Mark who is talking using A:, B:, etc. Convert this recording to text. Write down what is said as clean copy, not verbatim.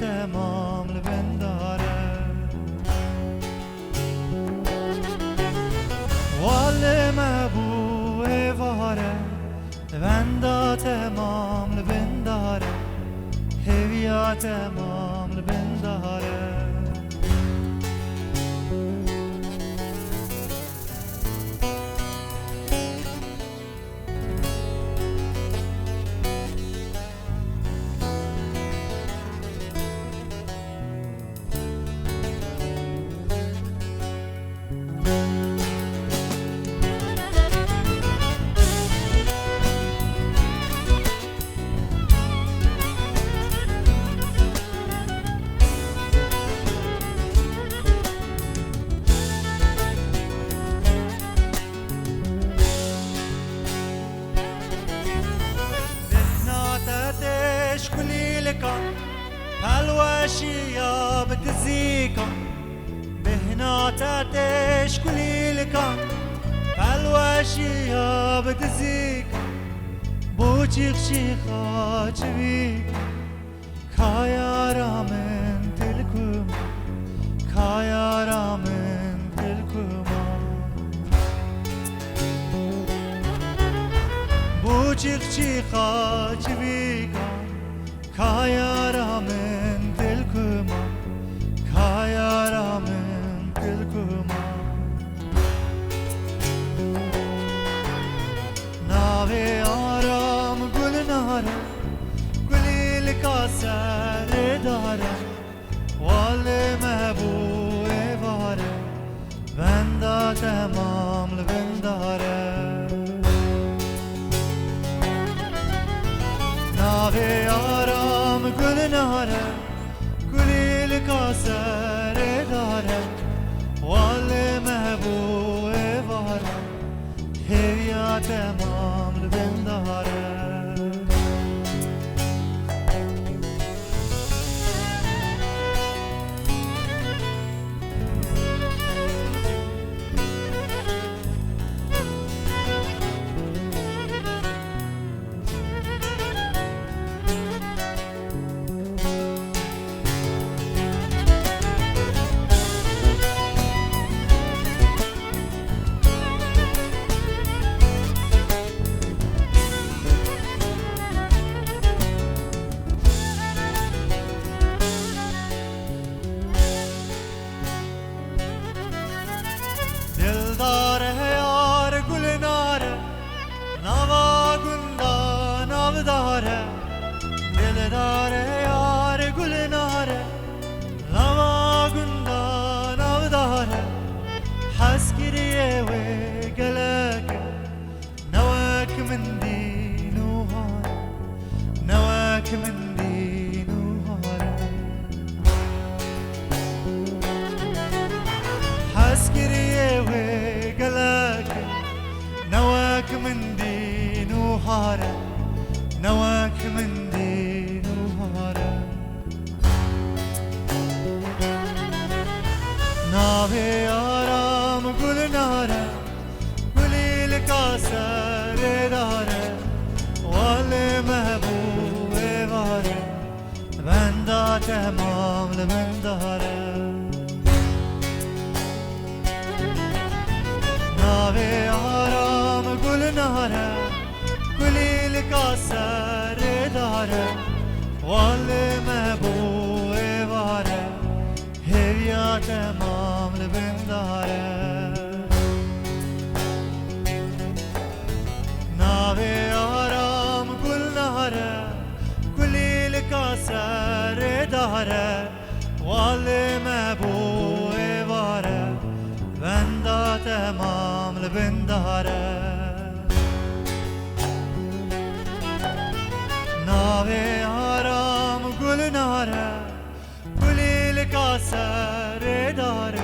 A: تمام لبنداره والم ابو واره بندا تمام لبنداره هویا تمام لبنداره هالواشية بتزيكا بهنا تاتش كلي لكا هالواشية بتزيكا بوچيخ شيخا چبيكا كايا رامن تلكم كايا رامن تلكم بوچيخ شيخا چبيكا كايا رامن تلكما كايا رامن تلكما ناوي آرام گل ناره گلی لکاسر داره وال محبوب واره بندا تمام لبنداره ناوي آرام گل ناره گلی لکاسر داره وال محبوب واره هویا تمام لبنداره دلداره یار گل ناره لوا گندا نوداره حس گریه و گلک نواک من دینو هاره نواک من دینو هاره حس گریه و گلک نواک من دینو هاره نواك من دين وهارة ناوي آرام قل نارة قلي لكاسر دارة والي محبوب وارة بندا تمام لبندارة ناوي آرام قل نارة گلی لکاسر داره وال محبوب واره هویا تمام لبنداره ناوی آرام گل ناره گلی لکاسر داره وال محبوب واره بندا تمام لبنداره ناوي آرام گل ناره گلی لکاسر داره